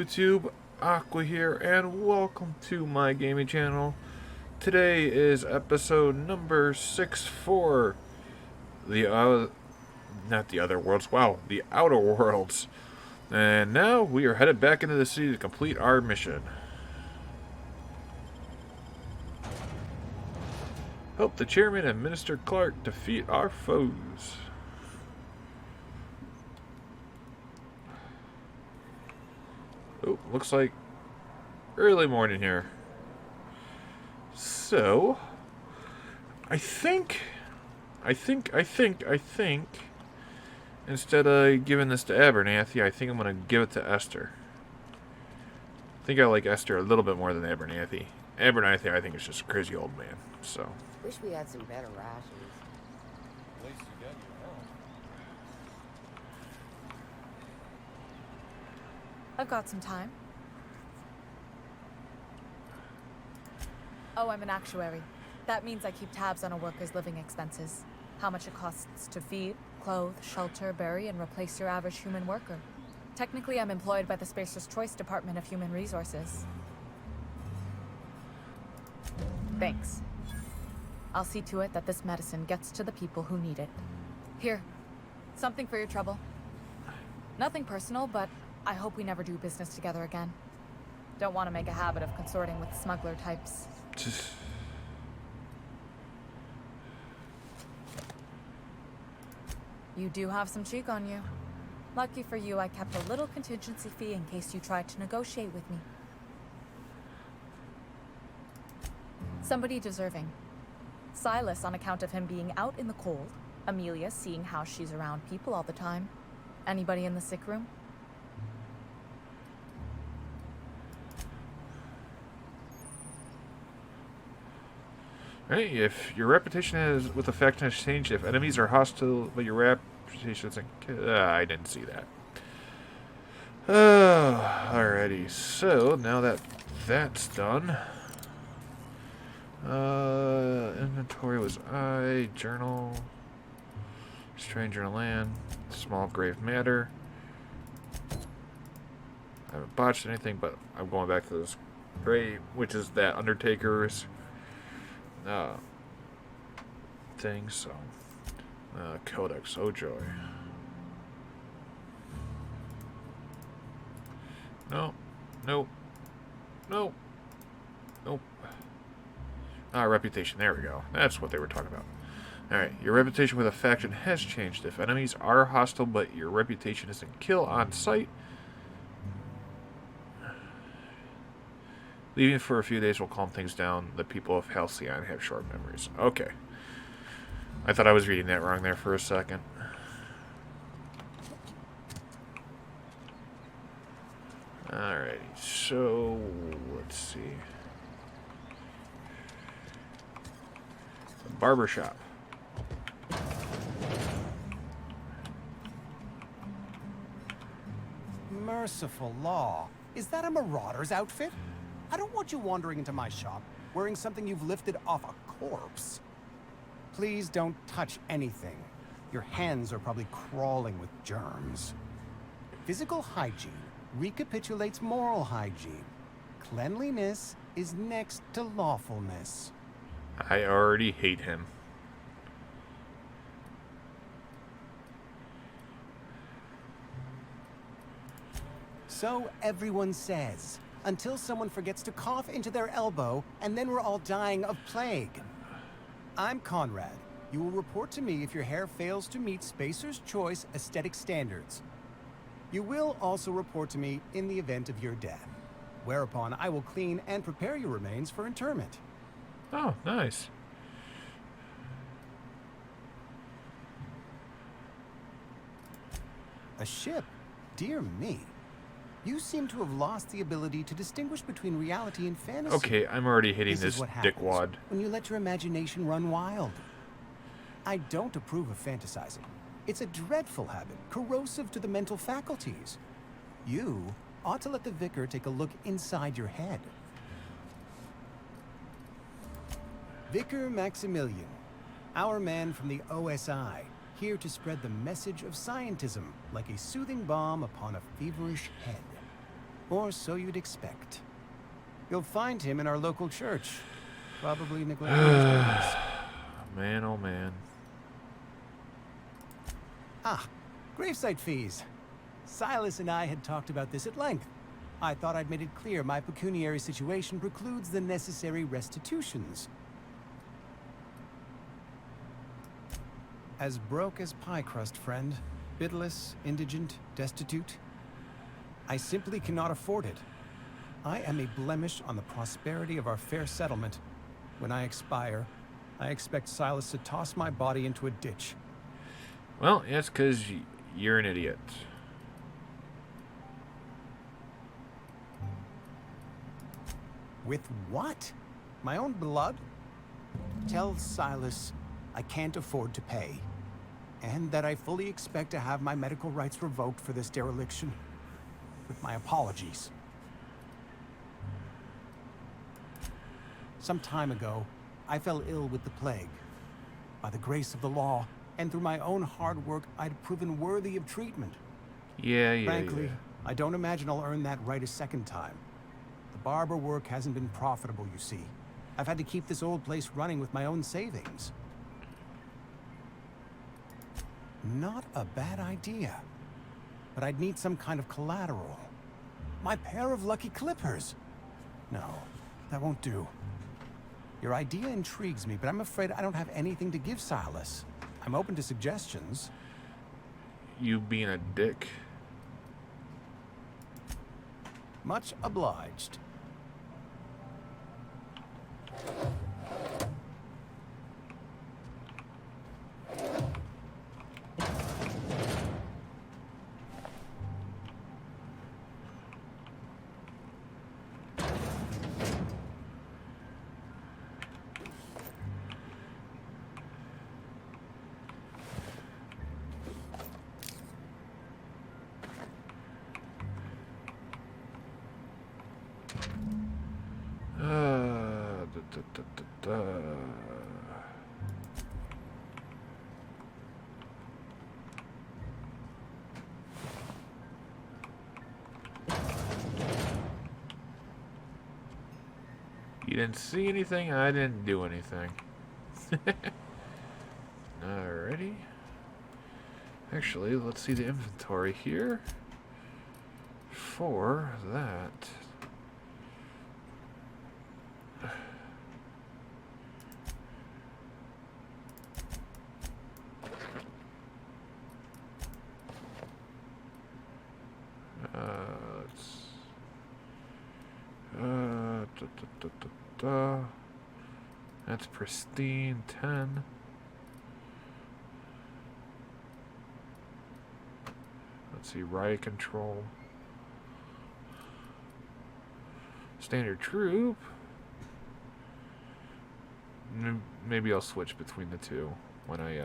YouTube, Aqua here, and welcome to my gaming channel. Today is episode number 6 not the other worlds, wow, the Outer Worlds. And now we are headed back into the city to complete our mission. Help the chairman and Minister Clark defeat our foes. Oh, looks like early morning here. So, I think, instead of giving this to Abernathy, I think I'm going to give it to Esther. I think I like Esther a little bit more than Abernathy. Abernathy, I think, is just a crazy old man, so. Wish we had some better rations. At least you got your help. I've got some time. Oh, I'm an actuary. That means I keep tabs on a worker's living expenses. How much it costs to feed, clothe, shelter, bury, and replace your average human worker. Technically, I'm employed by the Spacer's Choice Department of Human Resources. Thanks. I'll see to it that this medicine gets to the people who need it. Here, something for your trouble. Nothing personal, but I hope we never do business together again. Don't want to make a habit of consorting with smuggler types. You do have some cheek on you. Lucky for you, I kept a little contingency fee in case you tried to negotiate with me. Somebody deserving. Silas on account of him being out in the cold. Amelia seeing how she's around people all the time. Anybody in the sick room? Hey, if your reputation is with the faction has changed, if enemies are hostile, but your reputation isn't... I didn't see that. Alrighty, so now that that's done... inventory was journal... Stranger in land, small grave matter. I haven't botched anything, but I'm going back to this grave, which is that Undertaker's... thing, so Codex, oh joy. Nope. Reputation, there we go. That's what they were talking about. Alright, your reputation with a faction has changed. If enemies are hostile, but your reputation isn't kill on sight, leaving for a few days will calm things down. The people of Halcyon have short memories. Okay. I thought I was reading that wrong there for a second. Alrighty, so let's see. A barber shop. Merciful law. Is that a marauder's outfit? I don't want you wandering into my shop wearing something you've lifted off a corpse. Please don't touch anything. Your hands are probably crawling with germs. Physical hygiene recapitulates moral hygiene. Cleanliness is next to lawfulness. I already hate him. So everyone says. Until someone forgets to cough into their elbow, and then we're all dying of plague. I'm Conrad. You will report to me if your hair fails to meet Spacer's Choice aesthetic standards. You will also report to me in the event of your death, whereupon I will clean and prepare your remains for interment. Oh, nice. A ship? Dear me. You seem to have lost the ability to distinguish between reality and fantasy. Okay, I'm already hitting this This is what happens dickwad. when you let your imagination run wild. I don't approve of fantasizing. It's a dreadful habit, corrosive to the mental faculties. You ought to let the vicar take a look inside your head. Vicar Maximilian, our man from the OSI, here to spread the message of scientism like a soothing balm upon a feverish head. Or so you'd expect. You'll find him in our local church, probably neglecting his duties. Man, oh man. Ah, gravesite fees. Silas and I had talked about this at length. I thought I'd made it clear my pecuniary situation precludes the necessary restitutions. As broke as pie crust, friend. Bidless, indigent, destitute. I simply cannot afford it. I am a blemish on the prosperity of our fair settlement. When I expire, I expect Silas to toss my body into a ditch. Well, that's because you're an idiot. With what? My own blood? Tell Silas I can't afford to pay. And that I fully expect to have my medical rights revoked for this dereliction. With my apologies. Some time ago, I fell ill with the plague. By the grace of the law, and through my own hard work, I'd proven worthy of treatment. Yeah. Frankly, I don't imagine I'll earn that right a second time. The barber work hasn't been profitable, you see. I've had to keep this old place running with my own savings. Not a bad idea. But I'd need some kind of collateral. My pair of lucky clippers. No, that won't do. Your idea intrigues me, but I'm afraid I don't have anything to give Silas. I'm open to suggestions. You being a dick. Much obliged. You didn't see anything, I didn't do anything. Alrighty. Actually, let's see the inventory here. For that. That's pristine 10. Let's see, riot control. Standard troop. Maybe I'll switch between the two when I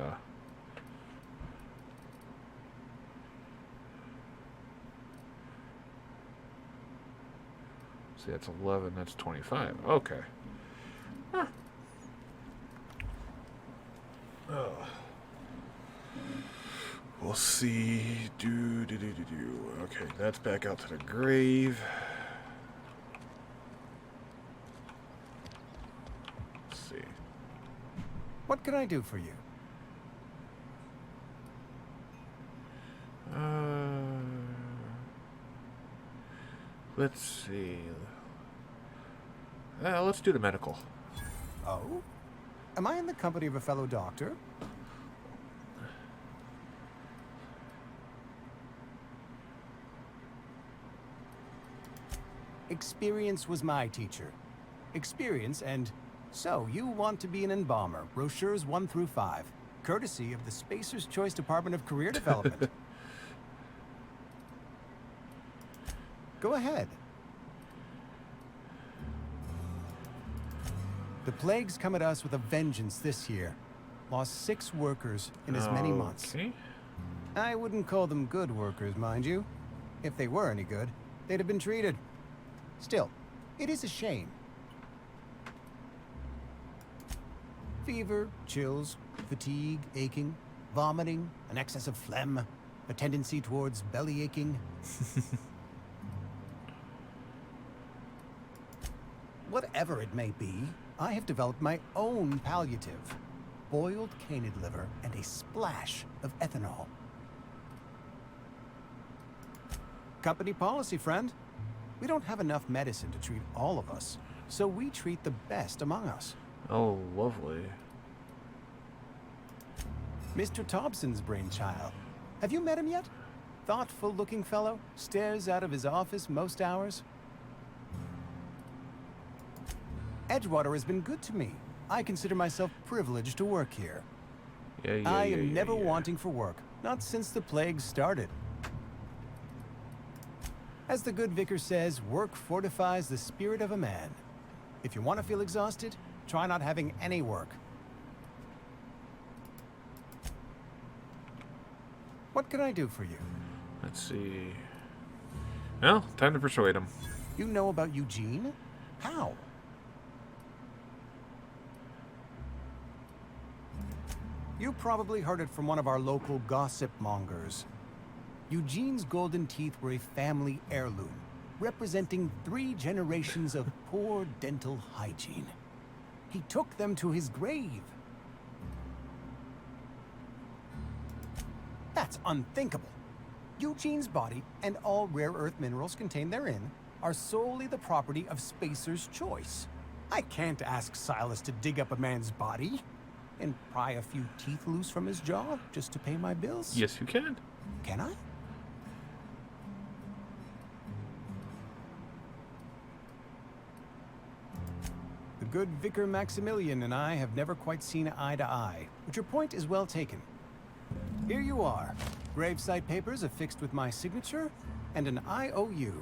see, that's 11, that's 25. Okay. Huh. We'll see. Okay, that's back out to the grave. Let's see. What can I do for you? Let's see. Let's do the medical. Oh? Am I in the company of a fellow doctor? Experience was my teacher. Experience and... So, you want to be an embalmer, brochures 1 through 5, courtesy of the Spacer's Choice Department of Career Development. Go ahead. The plague's come at us with a vengeance this year. Lost 6 workers in as many months. Okay. I wouldn't call them good workers, mind you. If they were any good, they'd have been treated. Still, it is a shame. Fever, chills, fatigue, aching, vomiting, an excess of phlegm, a tendency towards belly aching. Whatever it may be, I have developed my own palliative. Boiled canid liver and a splash of ethanol. Company policy, friend. We don't have enough medicine to treat all of us, so we treat the best among us. Oh, lovely. Mr. Thompson's brainchild. Have you met him yet? Thoughtful-looking fellow, stares out of his office most hours. Edgewater has been good to me. I consider myself privileged to work here. I am never wanting for work, not since the plague started. As the good vicar says, work fortifies the spirit of a man. If you want to feel exhausted, try not having any work. What can I do for you? Let's see. Well, time to persuade him. You know about Eugene? How? You probably heard it from one of our local gossip mongers. Eugene's golden teeth were a family heirloom, representing 3 generations of poor dental hygiene. He took them to his grave. That's unthinkable. Eugene's body and all rare earth minerals contained therein are solely the property of Spacer's choice. I can't ask Silas to dig up a man's body and pry a few teeth loose from his jaw just to pay my bills. Yes, you can. Can I? The good Vicar Maximilian and I have never quite seen eye to eye, but your point is well taken. Here you are. Gravesite papers affixed with my signature and an IOU.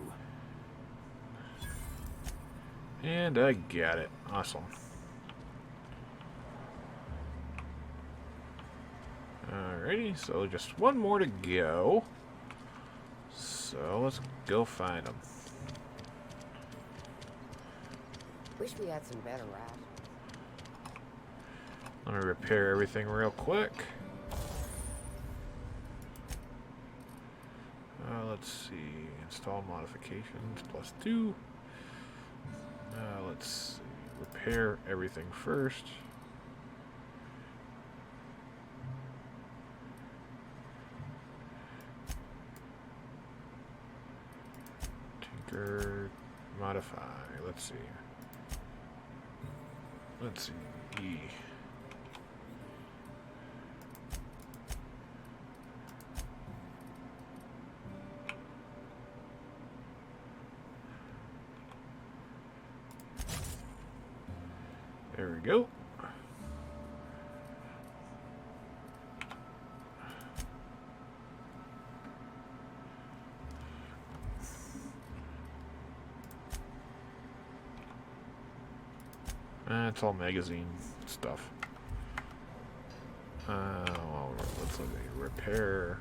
And I got it. Awesome. Alrighty, so just one more to go. So let's go find him. Wish we had some better rations. Let me repair everything real quick. Let's see. Install modifications +2. Let's see. Repair everything first. Tinker. Modify. Let's see. Let's see. E. There we go. It's all magazine stuff. Well, let's look at repair.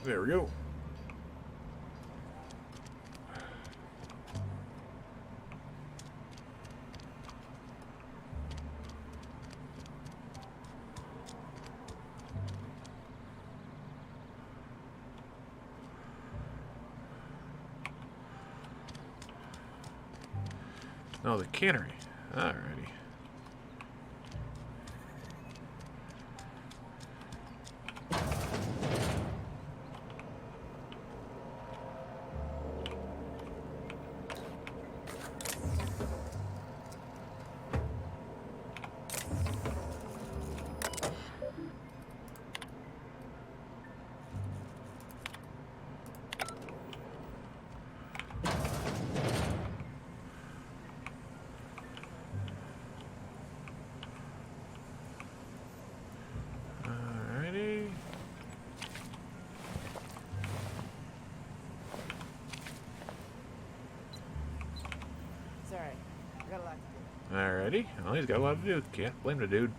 There we go. Oh, the cannery. Alrighty. Alrighty. It's alright. I got a lot to do. Alrighty. Well, he's got a lot to do. Can't blame the dude.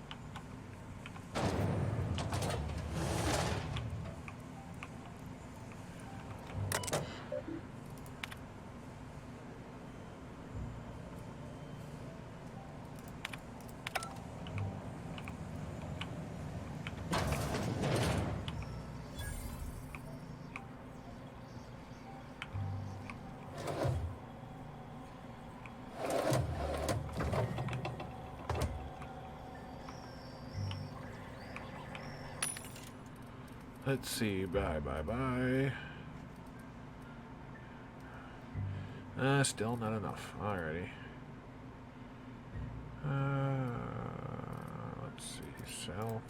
Let's see. Bye. Still not enough. Alrighty. Let's see. Sell.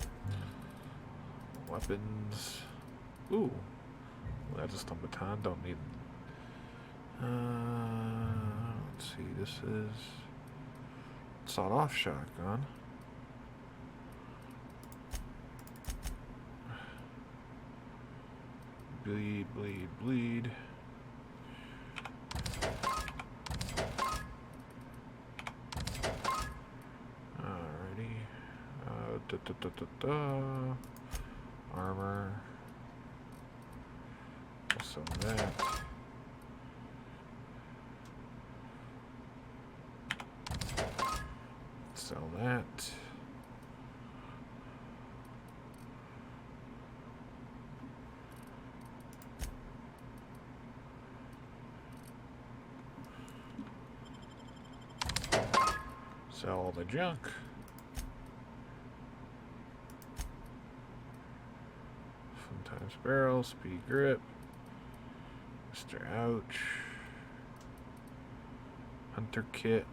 Weapons. Ooh. That's a stump baton. Don't need. Let's see. This is sawed-off shotgun. Bleed. Alrighty. Armor. Also that. Sell that. Sell all the junk. Sometimes barrel, speed grip. Mr. Ouch. Hunter kit.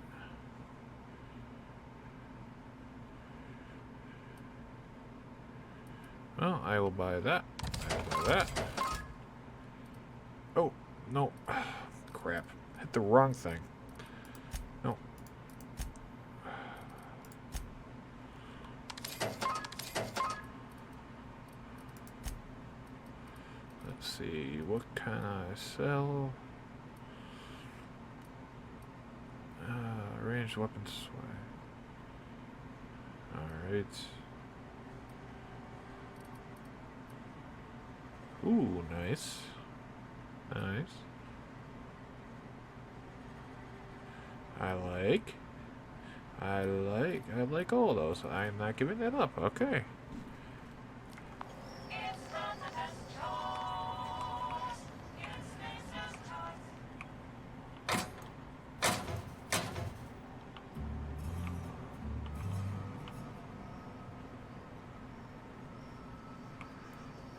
Well, I will buy that. I will buy that. Oh, no. Crap. Hit the wrong thing. No. Let's see. What can I sell? Ranged weapons. Alright. Ooh, nice. Nice. I like all those. I'm not giving that up. Okay.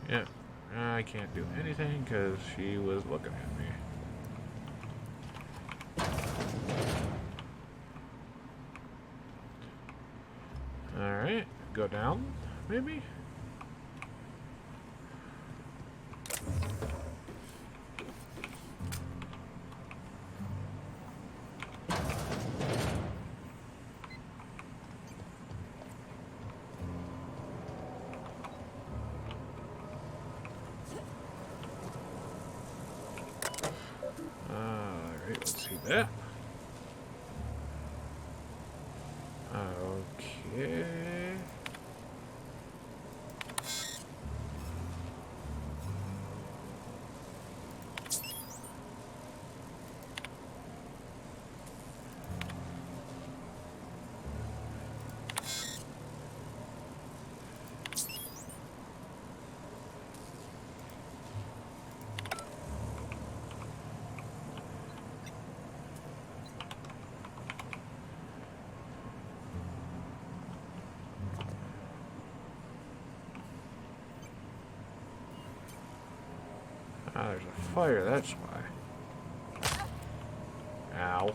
Yeah. I can't do anything because she was looking at me. Alright, go down, maybe? Alright, let's see that. Okay. Ah, there's a fire, that's why. Ow.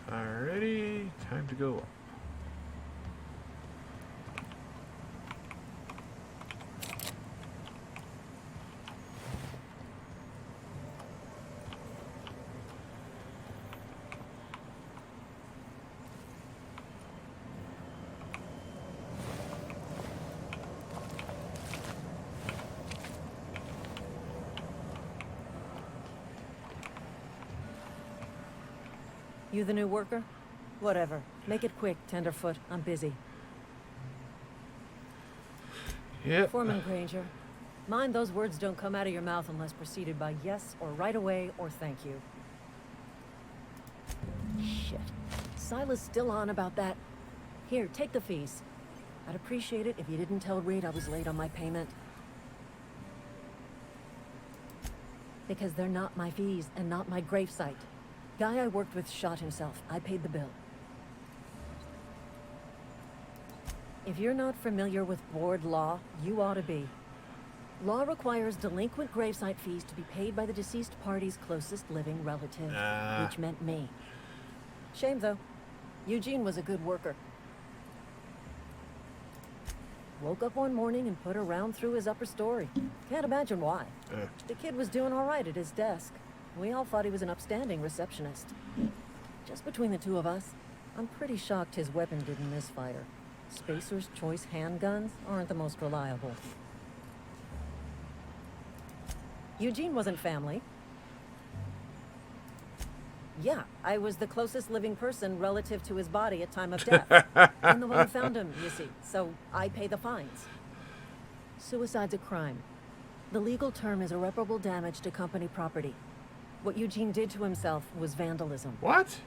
Alrighty, time to go up. You the new worker? Whatever. Make it quick, Tenderfoot. I'm busy. Yep. Foreman Granger. Mind those words don't come out of your mouth unless preceded by yes or right away or thank you. Shit. Silas still on about that. Here, take the fees. I'd appreciate it if you didn't tell Reed I was late on my payment. Because they're not my fees and not my gravesite. Guy I worked with shot himself. I paid the bill. If you're not familiar with board law, you ought to be. Law requires delinquent gravesite fees to be paid by the deceased party's closest living relative, which meant me. Shame, though. Eugene was a good worker. Woke up one morning and put a round through his upper story. Can't imagine why. The kid was doing all right at his desk. We all thought he was an upstanding receptionist. Just between the two of us, I'm pretty shocked his weapon didn't misfire. Spacer's Choice handguns aren't the most reliable. Eugene wasn't family. Yeah, I was the closest living person relative to his body at time of death. I'm the one who found him, you see, so I pay the fines. Suicide's a crime. The legal term is irreparable damage to company property. What Eugene did to himself was vandalism. What?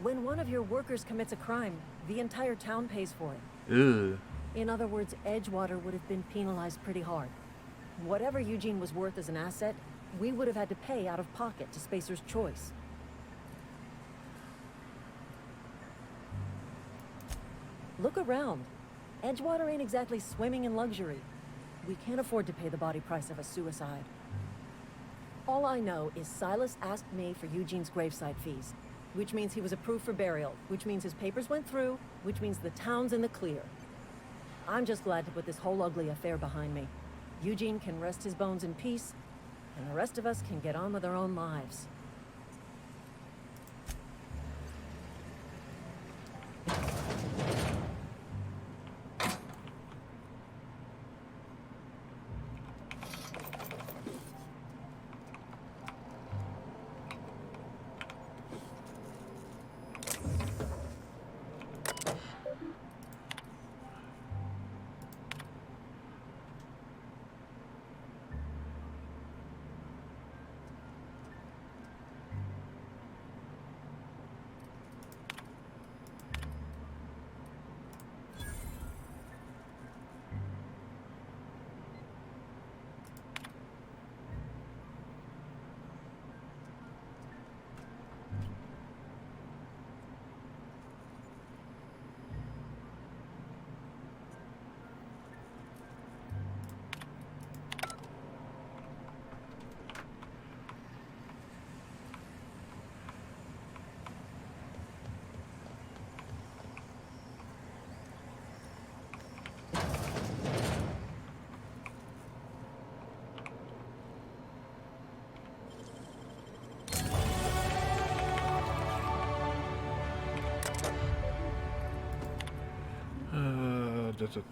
When one of your workers commits a crime, the entire town pays for it. Ugh. In other words, Edgewater would have been penalized pretty hard. Whatever Eugene was worth as an asset, we would have had to pay out of pocket to Spacer's Choice. Look around. Edgewater ain't exactly swimming in luxury. We can't afford to pay the body price of a suicide. All I know is Silas asked me for Eugene's gravesite fees, which means he was approved for burial, which means his papers went through, which means the town's in the clear. I'm just glad to put this whole ugly affair behind me. Eugene can rest his bones in peace, and the rest of us can get on with our own lives.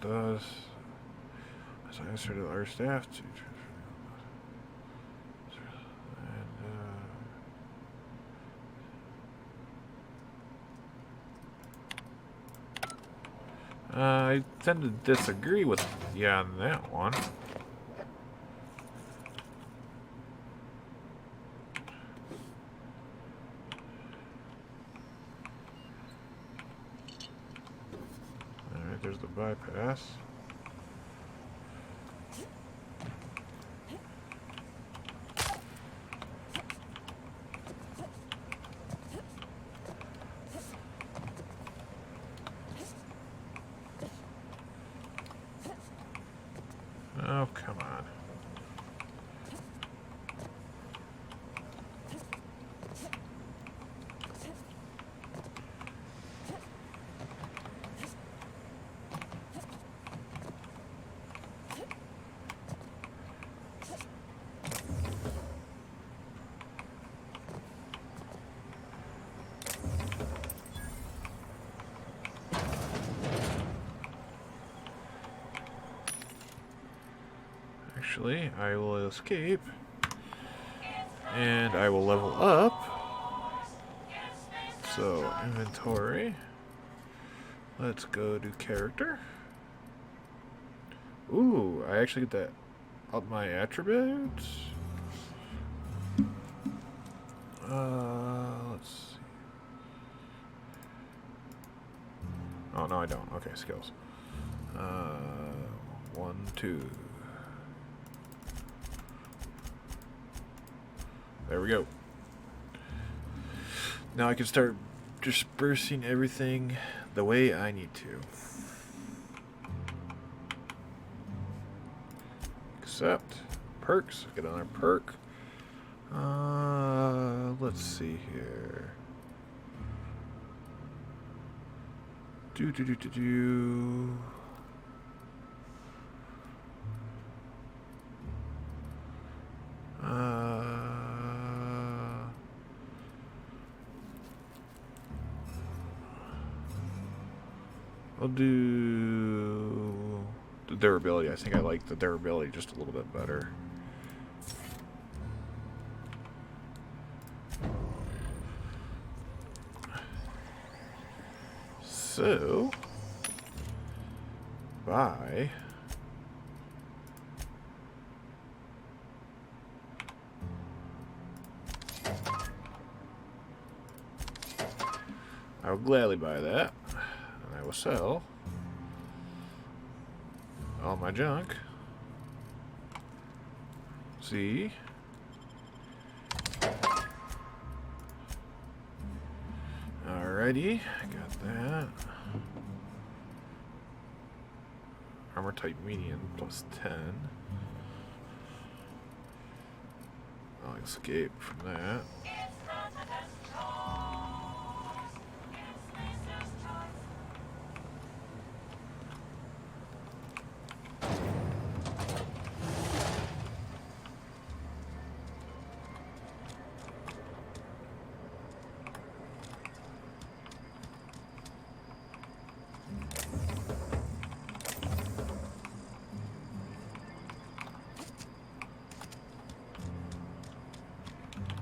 Does. As I answered to our staff to. I tend to disagree with you on that one. Alright, there's the bypass. Oh, come on. Actually, I will escape. And I will level up. So, inventory. Let's go to character. Ooh, I actually get that up my attributes. Let's see. Oh, no, I don't. Okay, skills. 1, 2. There we go. Now I can start dispersing everything the way I need to. Accept. Perks. Get another perk. Let's see here. Do. I'll do the durability. I think I like the durability just a little bit better. So, bye. I will gladly buy that. And I will sell all my junk. See? Alrighty, got that. Armor type medium plus 10. I'll escape from that.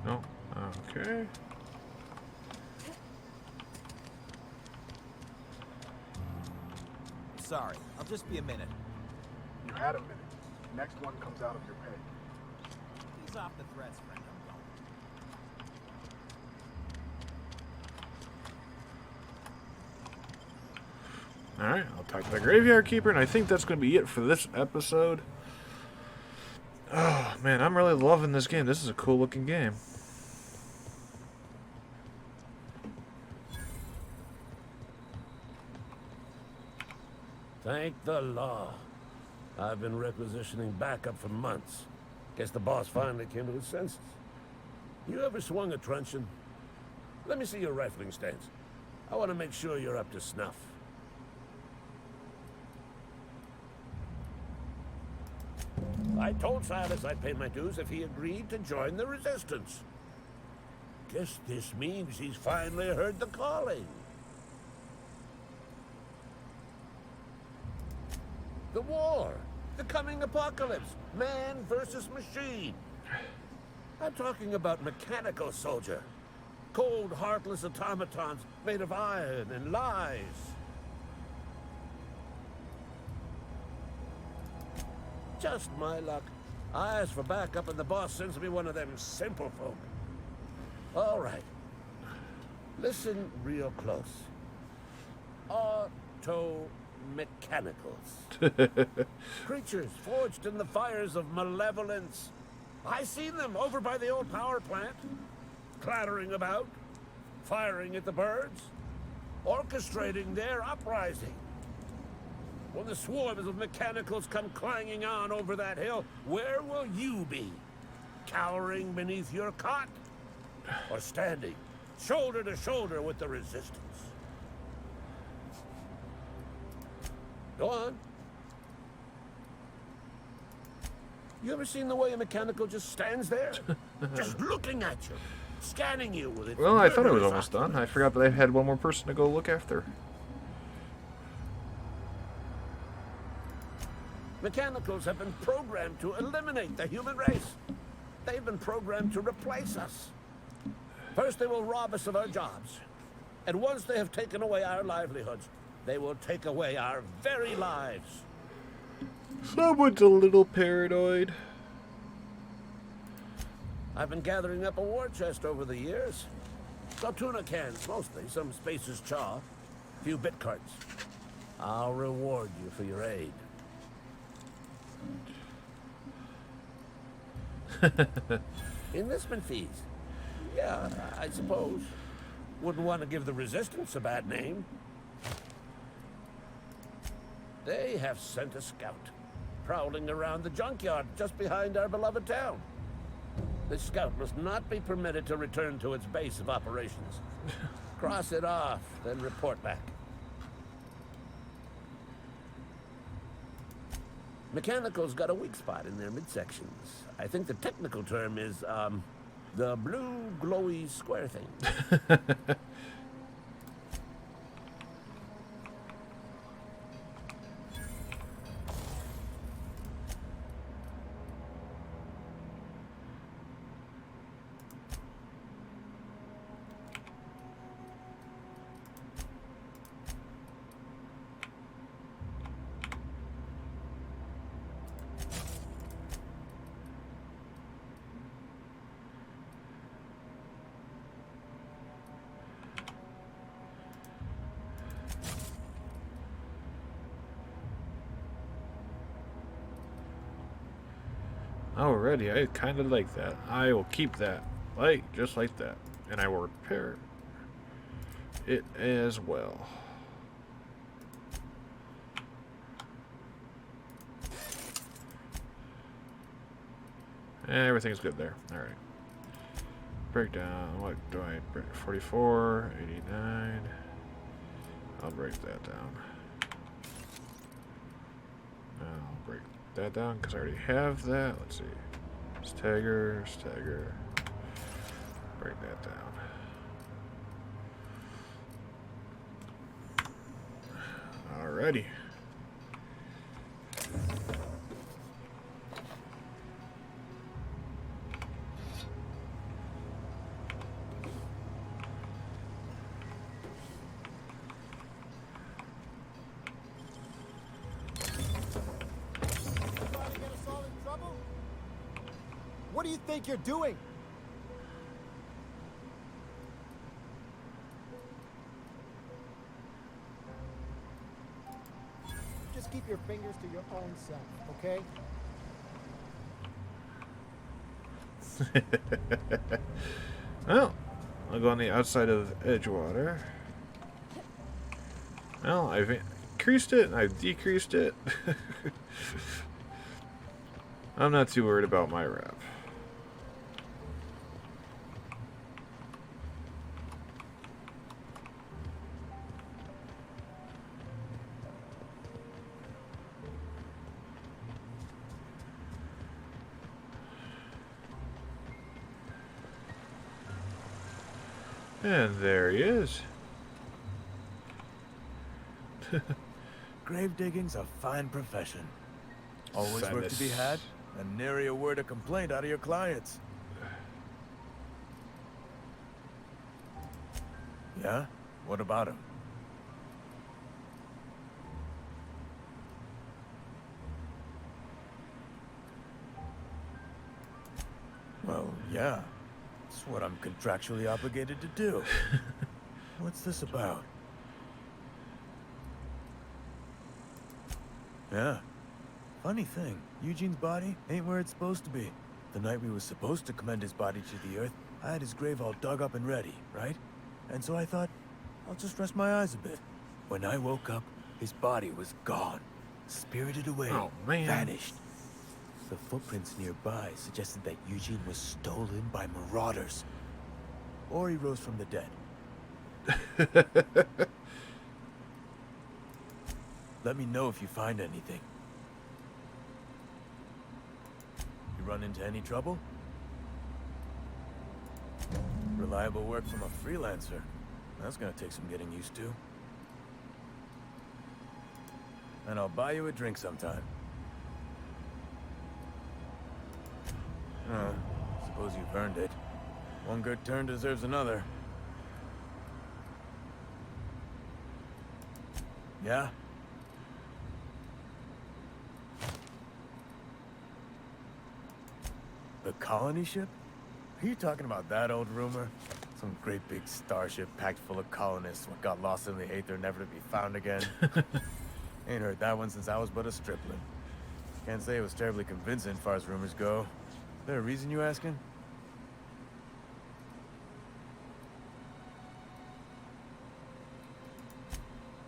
No, okay. Sorry, I'll just be a minute. You had a minute. Next one comes out of your pay. Ease off the threats, friend. I'm going. Alright, I'll talk to the Graveyard Keeper, and I think that's going to be it for this episode. Oh, man, I'm really loving this game. This is a cool looking game. Thank the law. I've been requisitioning backup for months. Guess the boss finally came to his senses. You ever swung a truncheon? Let me see your rifling stance. I want to make sure you're up to snuff. I told Silas I'd pay my dues if he agreed to join the resistance. Guess this means he's finally heard the calling. The war, the coming apocalypse, man versus machine. I'm talking about mechanical soldier. Cold, heartless automatons made of iron and lies. Just my luck. I ask for backup and the boss sends me one of them simple folk. All right. Listen real close. Auto-mechanicals. Creatures forged in the fires of malevolence. I seen them over by the old power plant. Clattering about, firing at the birds, orchestrating their uprising. When the swarms of mechanicals come clanging on over that hill, where will you be? Cowering beneath your cot? Or standing, shoulder to shoulder with the resistance? Go on. You ever seen the way a mechanical just stands there? Just looking at you, scanning you with its Well, I thought it was murderous almost done. I forgot that I had one more person to go look after. Mechanicals have been programmed to eliminate the human race. They've been programmed to replace us. First, they will rob us of our jobs. And once they have taken away our livelihoods, they will take away our very lives. Someone's a little paranoid. I've been gathering up a war chest over the years. Tuna cans, mostly. Some Spacer's chaw. A few bit carts. I'll reward you for your aid. Enlistment fees. Yeah, I suppose. Wouldn't want to give the Resistance a bad name. They have sent a scout, prowling around the junkyard just behind our beloved town. The scout must not be permitted to return to its base of operations. Cross it off, then report back. Mechanicals got a weak spot in their midsections. I think the technical term is, the blue glowy square thing. Alrighty, I kind of like that. I will keep that, just like that, and I will repair it as well. Everything's good there. Alright. Breakdown. What do I break? 44, 89. I'll break that down. I'll break that down because I already have that. Let's see. Stagger. Break that down. Alrighty. What do you think you're doing? Just keep your fingers to your own self, okay? Well, I'll go on the outside of Edgewater. Well, I've increased it and I've decreased it. I'm not too worried about my wrap. And there he is. Grave digging's a fine profession. Always work to be had, and nary a word of complaint out of your clients. Yeah? What about him? Well, yeah. It's what I'm contractually obligated to do. What's this about? Yeah. Funny thing, Eugene's body ain't where it's supposed to be. The night we were supposed to commend his body to the earth, I had his grave all dug up and ready, right? And so I thought, I'll just rest my eyes a bit. When I woke up, his body was gone. Spirited away. Oh, man. Vanished. The footprints nearby suggested that Eugene was stolen by marauders. Or he rose from the dead. Let me know if you find anything. You run into any trouble? Reliable work from a freelancer. That's gonna take some getting used to. And I'll buy you a drink sometime. Oh, suppose you've earned it. One good turn deserves another. Yeah? The colony ship? Are you talking about that old rumor? Some great big starship packed full of colonists what got lost in the aether never to be found again? Ain't heard that one since I was but a stripling. Can't say it was terribly convincing as far as rumors go. Is there a reason you asking?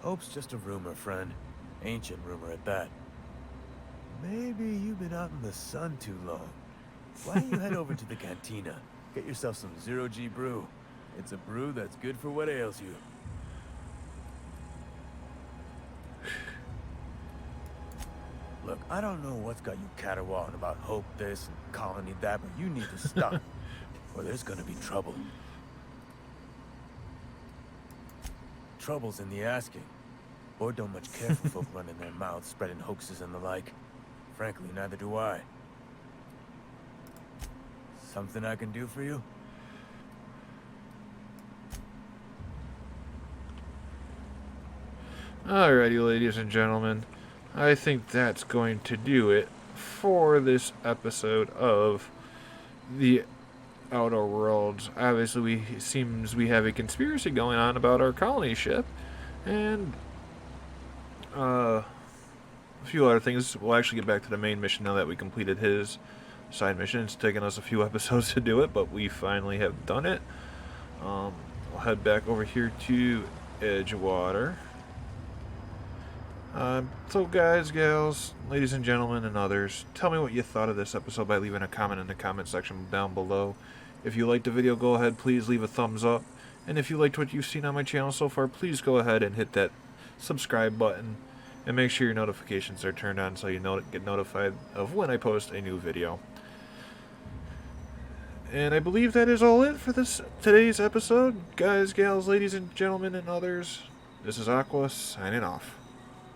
Hope's just a rumor, friend. Ancient rumor at that. Maybe you've been out in the sun too long. Why don't you head over to the cantina? Get yourself some zero-G brew. It's a brew that's good for what ails you. Look, I don't know what's got you caterwauling about Hope this and Colony that, but you need to stop, or there's gonna be trouble. Trouble's in the asking. Or don't much care for folk running their mouths, spreading hoaxes and the like. Frankly, neither do I. Something I can do for you? Alrighty, ladies and gentlemen. I think that's going to do it for this episode of the Outer Worlds. Obviously, seems we have a conspiracy going on about our colony ship, and a few other things. We'll actually get back to the main mission now that we completed his side mission. It's taken us a few episodes to do it, but we finally have done it. I'll head back over here to Edgewater. So guys, gals, ladies and gentlemen, and others, tell me what you thought of this episode by leaving a comment in the comment section down below. If you liked the video, go ahead, please leave a thumbs up. And if you liked what you've seen on my channel so far, please go ahead and hit that subscribe button. And make sure your notifications are turned on so you get notified of when I post a new video. And I believe that is all it for today's episode. Guys, gals, ladies and gentlemen, and others, this is Aqua, signing off.